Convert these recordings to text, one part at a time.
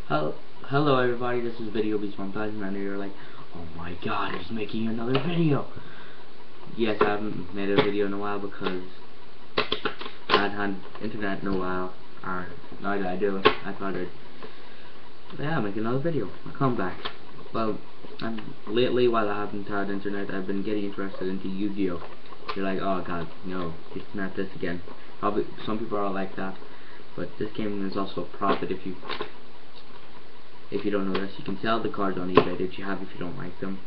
Hel Hello everybody, this is Video Beast 1000 and you're like, oh my god, he's making another video. Yes, I haven't made a video in a while because I hadn't had internet in a while, or now that I do, I thought I'd make another video, a comeback. Well, lately while I haven't had internet, I've been getting interested into Yu-Gi-Oh! You're like, oh god, no, it's not this again. Probably some people are like that, but this game is also a profit if you don't know this. You can sell the cards on eBay that you have if you don't like them.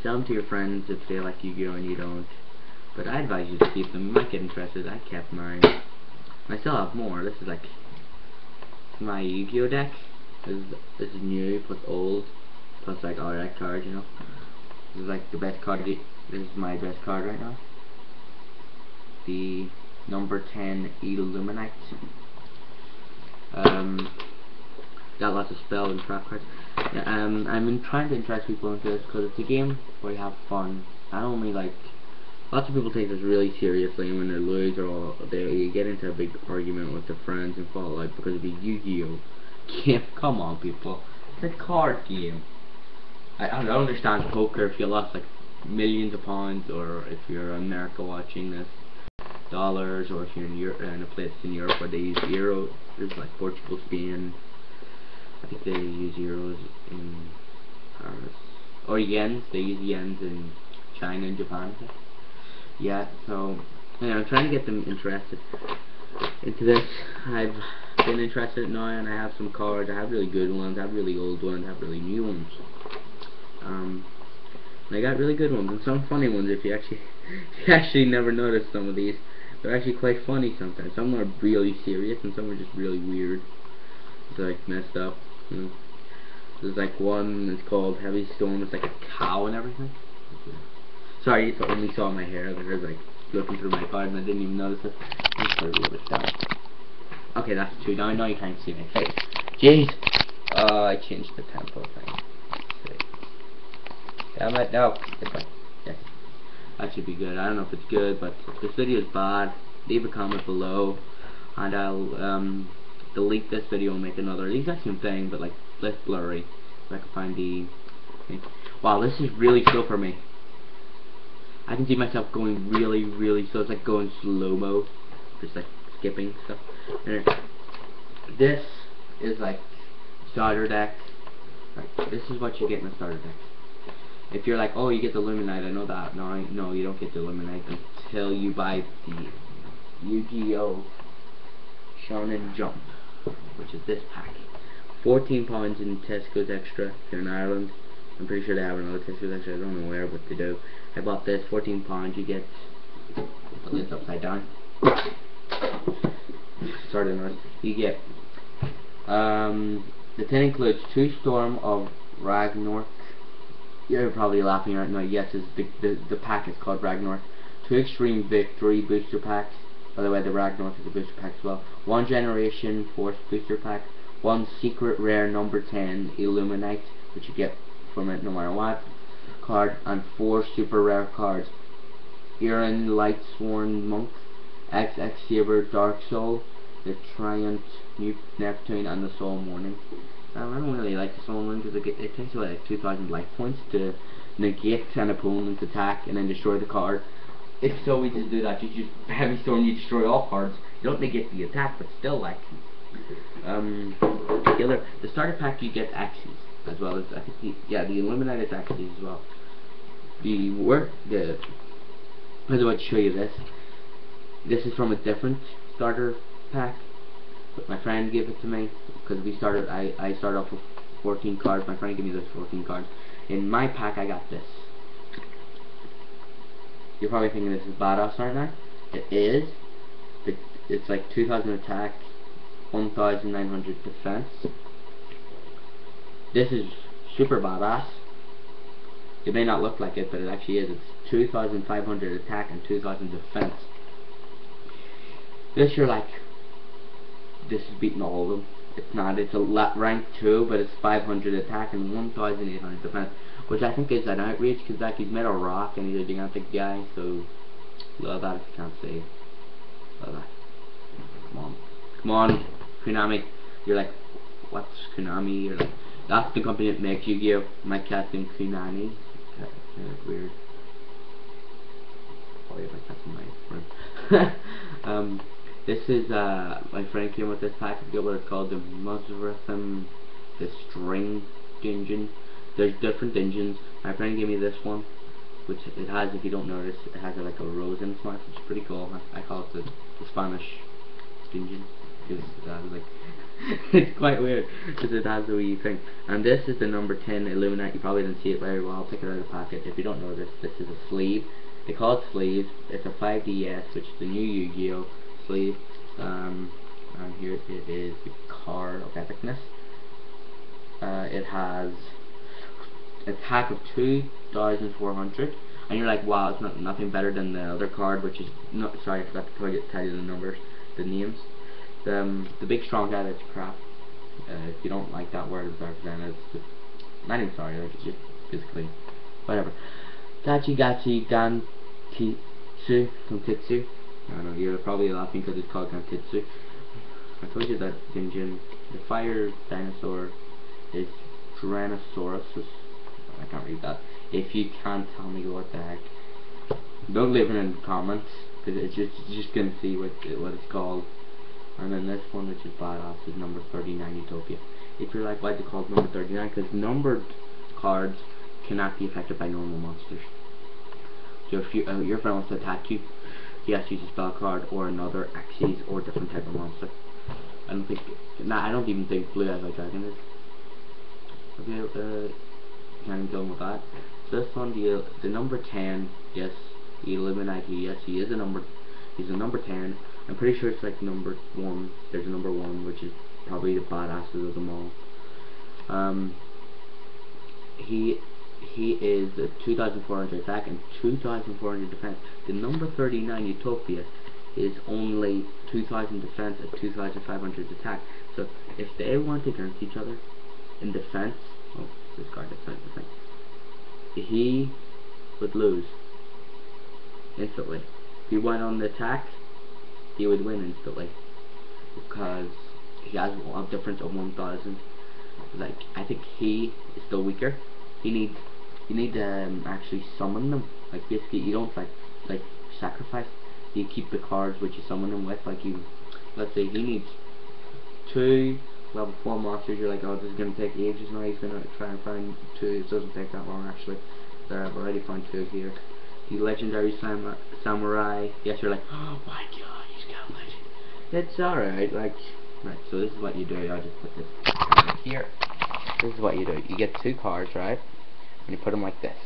Sell them to your friends if they like Yu-Gi-Oh! And you don't. But I advise you to keep them. You might get interested. I kept mine. I still have more. This is like my Yu-Gi-Oh! Deck. This is new plus old plus like all that cards, you know. This is like the best card. This is my best card right now. The number 10 Illuminate. Got lots of spells and trap cards. Yeah, I'm trying to interest people into this because it's a game where you have fun. Not only like lots of people take this really seriously, and when they lose or they get into a big argument with their friends and fall out because of the Yu-Gi-Oh! Game. Come on, people, it's a card game. I don't understand poker if you lost like millions of pounds, or if you're in America watching this, dollars, or if you're in Europe, in a place in Europe where they use euros, there's like Portugal, Spain. I think they use euros in Paris. Or yens, they use yens in China and Japan. Yeah, so I'm trying to get them interested into this. I've been interested now, and I have some cards. I have really good ones, I have really old ones, I have really new ones. And I got really good ones and some funny ones. If you actually never noticed some of these, they're actually quite funny sometimes. Some are really serious and some are just really weird. It's like messed up. You know. There's like one that's called Heavy Storm. It's like a cow and everything. Sorry, you only saw my hair. There's like looking through my card and I didn't even notice it. Let's put it a little bit down. Okay, that's two. Now you can't see my face. Jeez. I changed the tempo thing. Let's see. Damn it. No. It's like, yes. That should be good. I don't know if it's good, but if this video is bad, leave a comment below and I'll delete this video and make another the exact same thing but like less blurry if I can find the thing. Wow, this is really slow for me. I can see myself going really slow. It's like going slow-mo, just like skipping stuff. And this is like starter deck. Right, this is what you get in the starter deck. If you're like, oh, you get the Illuminate, I know that. No, you don't get the Illuminate until you buy the Yu-Gi-Oh! Shonen Jump, which is this pack. £14 in Tesco's Extra if you're in Ireland. I'm pretty sure they have another Tesco's Extra. I don't know where, but they do. I bought this. £14. You get the lid's upside down. Sorry, no. You get the tin includes 2 Storm of Ragnarok. You're probably laughing right now. Yes, the pack is called Ragnarok. 2 Extreme Victory booster packs. By the way, the Ragnarok is a booster pack as well. 1 Generation Force booster pack. 1 Secret Rare number 10 Illuminate, which you get from it no matter what card, and 4 super rare cards. Iron Lightsworn Monk, XX Saber Dark Soul, the Triumph Neptune, and the Soul Morning. I don't really like the Soul Morning because it takes away like 2,000 life points to negate an opponent's attack and then destroy the card. It's so easy to do that. You just Heavy Storm, you destroy all cards. You don't negate the attack, but still, like the starter pack, you get axes as well as I think the Illuminated axes as well. I was about to show you this. This is from a different starter pack, but my friend gave it to me because I started off with 14 cards. My friend gave me those 14 cards. In my pack, I got this. You're probably thinking this is badass right now. It is. It's like 2,000 attack, 1,900 defense. This is super badass. It may not look like it, but it actually is. It's 2,500 attack and 2,000 defense. This you're like, this is beating all of them. It's not. It's a rank 2, but it's 500 attack and 1,800 defense, which I think is an outrage because like he's made of rock and he's a gigantic guy. So love that if you can't say. Love that. Come on, Konami. You're like, what's Konami, or like, that's the company that makes Yu-Gi-Oh! My cat's named Kunani. Kind of weird. Probably my cat's in my room. This is my friend came with this pack. I forget what it's called. The Muzzrithim, the String Dungeon. There's different dungeons. My friend gave me this one, which it has, if you don't notice, it has like a rose in its mouth, which is pretty cool. I call it the Spanish dungeon, because like it's quite weird because it has the wee thing. And this is the number 10 Illuminate. You probably didn't see it very well. I'll pick it out of the packet. If you don't know this, this is a sleeve. They call it sleeves. It's a 5DS, which is the new Yu-Gi-Oh! Sleeve. And here it is, the card of epicness. It has attack of 2,400, and you're like, wow, it's nothing better than the other card, which is not. Sorry, I forgot to tell you the numbers, the names. The big strong guy, that's crap. If you don't like that word, it's just not even sorry, like, it's just physically whatever. Gachi Gantitsu from Titsu. I don't know, you're probably laughing because it's called Gantitsu. I told you that dungeon. The fire dinosaur is Tyrannosaurus. I can't read that. If you can't tell me what the heck, don't leave it in the comments, because it's just gonna see what it's called. And then this one, which is badass, is number 39 Utopia. If you're like, why'd they call it number 39? Because numbered cards cannot be affected by normal monsters. So if your friend wants to attack you, he has to use a spell card or another Axes or different type of monster. I don't even think Blue Eyes White Dragon is. Okay, can't even kill him with that. So this one, the number 10, yes, the Illuminati, yes, he's a number 10. I'm pretty sure it's like number 1. There's a number 1, which is probably the badasses of them all. He is a 2,400 attack and 2,400 defense. The number 39 Utopia is only 2,000 defense and 2,500 attack. So if they went against each other in defense, oh, this card is not defense, he would lose instantly. If he went on the attack, he would win instantly, because he has a difference of 1,000. Like, I think he is still weaker. You need to actually summon them. Like, basically, you don't like sacrifice. You keep the cards which you summon them with. Like, let's say he needs 2 level 4 monsters. You're like, oh, this is gonna take ages. Now he's gonna try and find 2. It doesn't take that long, actually. There, I've already found 2 here. The legendary samurai. Yes, you're like, oh my god, he's got legend. It's alright. Like, right. So this is what you do. I just put this right here. This is what you do. You get 2 cards, right? And you put them like this.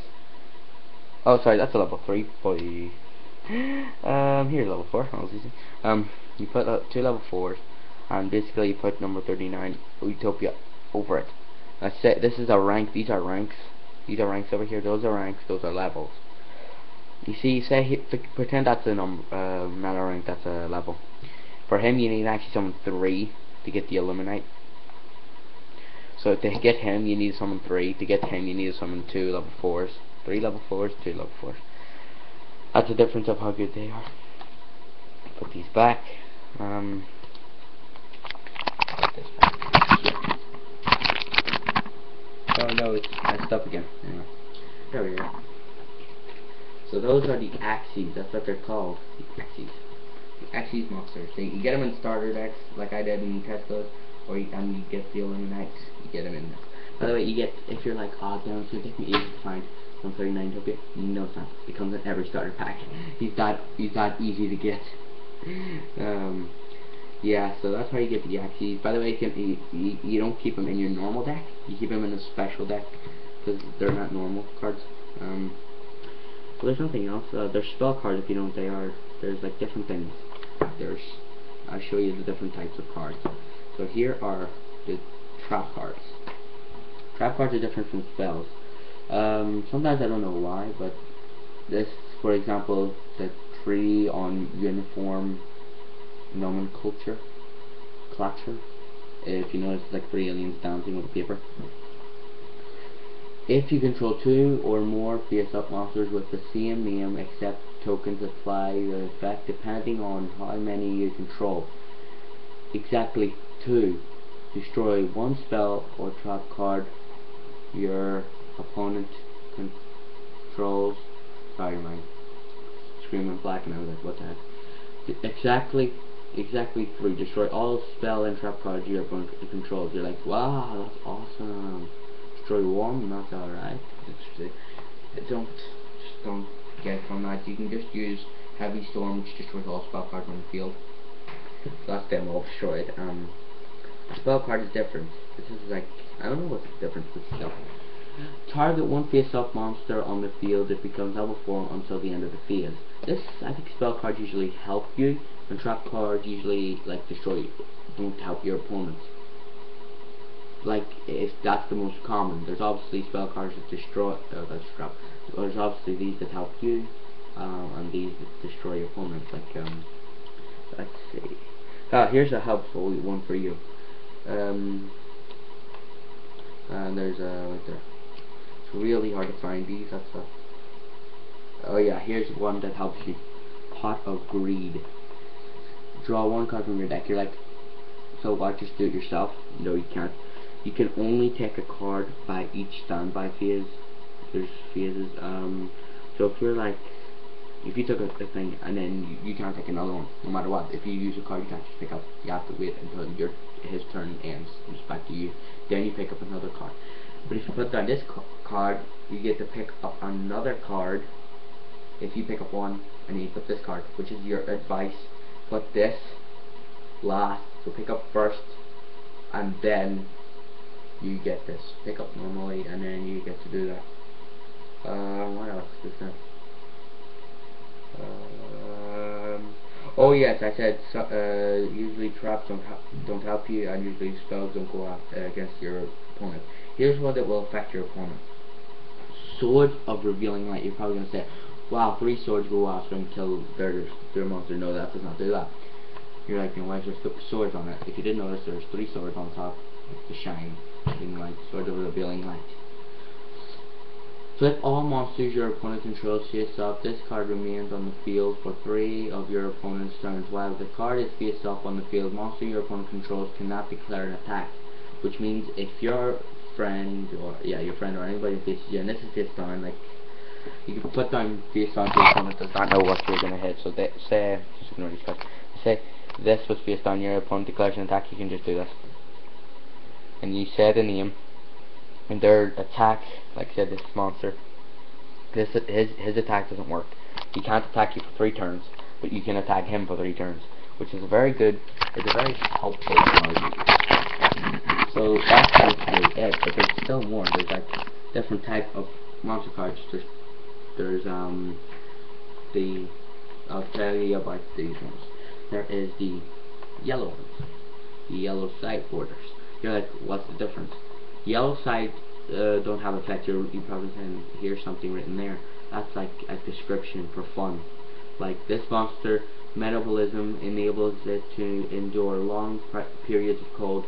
Oh, sorry, that's a level 3, boy. Here's level 4. That was easy. You put 2 level 4s, and basically you put number 39 Utopia over it. Let's say this is a rank. These are ranks. These are ranks over here. Those are ranks. Those are levels. You see, pretend that's a not a rank. That's a level. For him, you need actually summon 3 to get the Illuminate. So to get him, you need to summon 3. To get him, you need to summon 2 level 4s. 3 level 4s, 2 level 4s. That's the difference of how good they are. Put these back. Put this back. Oh no, it's messed up again. Anyway, there we go. So those are the Axes. That's what they're called. The Axes. The Axes monsters. So you get them in starter decks, like I did in Tesco's, or you get the Illuminate. You get them in there. By the way, you get, if you're like, oh damn, it's gonna take me ages to find 139 Utopia. No, it's not. It comes in every starter pack. He's that easy to get. Yeah, so that's how you get the Axes. By the way, you don't keep them in your normal deck. You keep them in a special deck, because they're not normal cards. Well, there's nothing else. There's spell cards, if you know what they are. There's like different things. I'll show you the different types of cards. So here are the trap cards. Trap cards are different from spells. Sometimes I don't know why, but this, for example, the 3 on uniform nomenclature. If you notice, it's like 3 aliens dancing with a paper. If you control 2 or more face-up monsters with the same name, except tokens apply the effect depending on how many you control. Exactly 2. Destroy one spell or trap card your opponent controls. Sorry, my screen went black and I was like, what the heck? Exactly 3. Destroy all spell and trap cards your opponent controls. You're like, wow, that's awesome. Destroy 1, that's alright. Don't get from that. You can just use Heavy Storm, which destroys all spell cards on the field. So that's them all destroyed. Spell card is different. This is like, I don't know what's the difference with stuff. Target one face-up monster on the field. It becomes level 4 until the end of the phase. This, I think, spell cards usually help you, and trap cards usually like destroy, don't help your opponents. Like, if that's the most common. There's obviously spell cards that destroy. That's trap. There's obviously these that help you, and these that destroy your opponents. Like, let's see. Here's a helpful one for you. And there's a right there. It's really hard to find these. That's a. Oh yeah, here's one that helps you. Pot of Greed. Draw one card from your deck. You're like, so what? Just do it yourself? No, you can't. You can only take a card by each standby phase. There's phases. So if you're like, if you took a thing and then you can't take another one, no matter what. If you use a card you can't just pick up. You have to wait until his turn ends. It's back to you. Then you pick up another card. But if you put down this card, you get to pick up another card. If you pick up one and then you put this card, which is your advice, put this last. So pick up first, and then you get this. Pick up normally, and then you get to do that. What else is there? Oh yes, I said usually traps don't help you, and usually spells don't go against your opponent. Here's what it will affect your opponent. Sword of Revealing Light. You're probably gonna say, wow, 3 swords go after and kill their monster. No, that does not do that. You're like, why is there swords on it? If you didn't notice, there's 3 swords on top. The shine, like Sword of Revealing Light. Flip all monsters your opponent controls face up. This card remains on the field for 3 of your opponent's turns. While the card is face up on the field, monster your opponent controls cannot declare an attack. Which means if your friend or anybody faces you, and this is face down, like you can put down face down to your opponent does not know what you're gonna hit. So they say, just ignore these cards. Say this was face down, your opponent declares an attack. You can just do this, and you say the name. And their attack, like I said, this monster, his attack doesn't work. He can't attack you for 3 turns, but you can attack him for 3 turns, which is very good. It's a very helpful card. So that's basically it. But there's still more. There's like different type of monster cards. There's I'll tell you about these ones. There is the yellow ones, the yellow side borders. You're like, what's the difference? Yellow side don't have effect. You probably can hear something written there. That's like a description for fun. Like this monster, metabolism enables it to endure long periods of cold,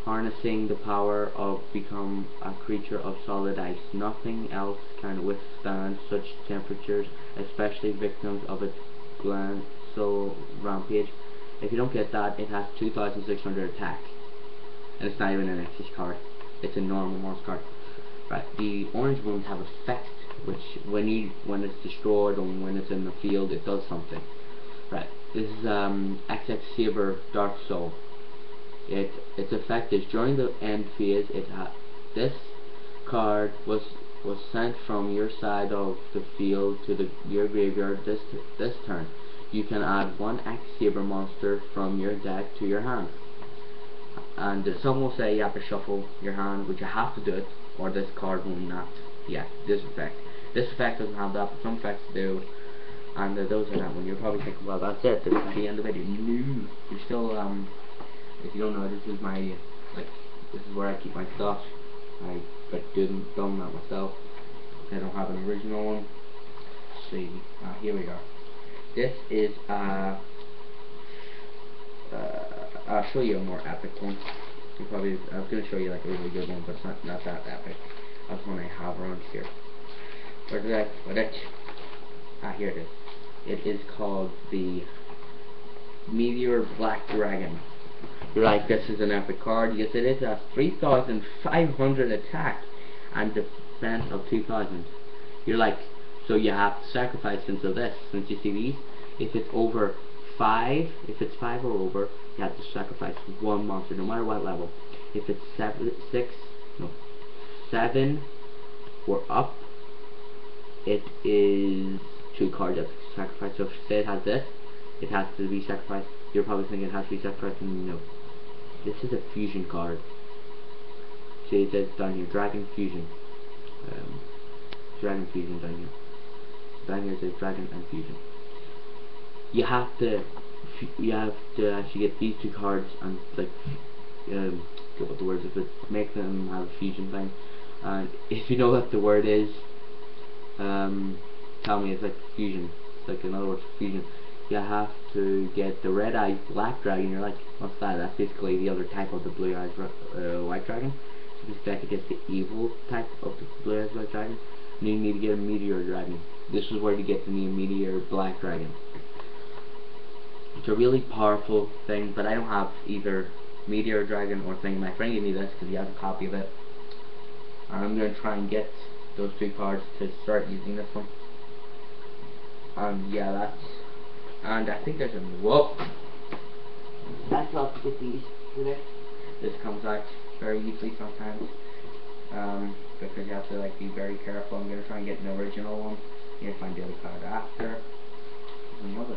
harnessing the power of become a creature of solid ice. Nothing else can withstand such temperatures, especially victims of its glacial rampage. If you don't get that, it has 2,600 attack, and it's not even an Xyz card. It's a normal monster card. Right. The orange ones have effect, which when it's destroyed or when it's in the field, it does something. Right. This is XX Saber Dark Soul. Its effect is during the end phase. This card was sent from your side of the field to your graveyard this turn. You can add 1 X Saber monster from your deck to your hand. And some will say you have to shuffle your hand, but you have to do it, or this card will not. Yeah, this effect. This effect doesn't have that, but some effects do. And those are that one. You're probably thinking, well, that's it. This is the end of the video. No, you're still if you don't know, this is my this is where I keep my stuff. I done that myself. I don't have an original one. Let's see, here we go. This is I'll show you a more epic one. I was going to show you like a really good one, but it's not that epic. That's one I have around here. Where did I put it? Here it is. It is called the Meteor Black Dragon. You're like, this is an epic card. Yes, it is. It has 3,500 attack and defense of 2,000. You're like, so you have to sacrifice into this. Since you see these, if it's over 5, if it's 5 or over, you have to sacrifice one monster, no matter what level. If it's 7 or up, it is 2 cards you have to sacrifice. So if say it has this, it has to be sacrificed. You're probably thinking it has to be sacrificed, and no. This is a fusion card. See, it says down here, Dragon Fusion. Dragon Fusion down here. Down here it says Dragon and Fusion. You have to actually get these 2 cards and like get what the word is, but make them have a fusion thing. And if you know what the word is, tell me. It's like fusion. It's like another word for fusion. You have to get the red eyes black dragon. You're like, what's that? That's basically the other type of the blue eyes white dragon. So this deck against the evil type of the blue eyes white dragon. And you need to get a meteor dragon. This is where you get the meteor black dragon. It's a really powerful thing, but I don't have either meteor dragon or thing. My friend gave me this because he has a copy of it. And I'm going to try and get those 2 cards to start using this one. Yeah, that's. And I think there's a. Whoa! That's all to get these today. This comes out very easily sometimes. Because you have to like be very careful. I'm going to try and get an original one. You can find the other card after. There's another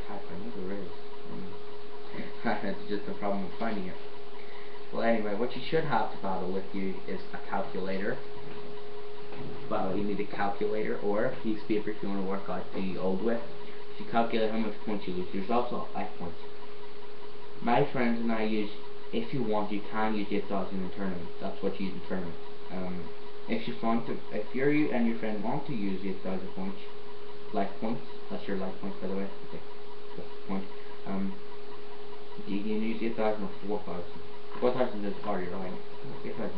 type, I know there is. It's just a problem with finding it. Well, anyway, what you should have to battle with you is a calculator. Well, you need a calculator or a piece of paper if you want to work out the old with. You calculate how much points you lose. There's also life points. My friends and I use, if you want, you can use 8,000 in tournament. That's what you use in tournament. If you and your friend want to use 8,000 points, life points. That's your life points, by the way. Okay, that's the point. You can use 8,000 or 4,000. 4,000 is harder, right? 8,000 is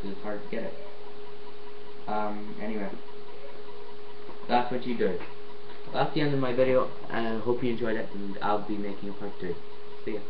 because it's hard to get it. Anyway, that's what you do. That's the end of my video, and I hope you enjoyed it, and I'll be making a part 2. See ya.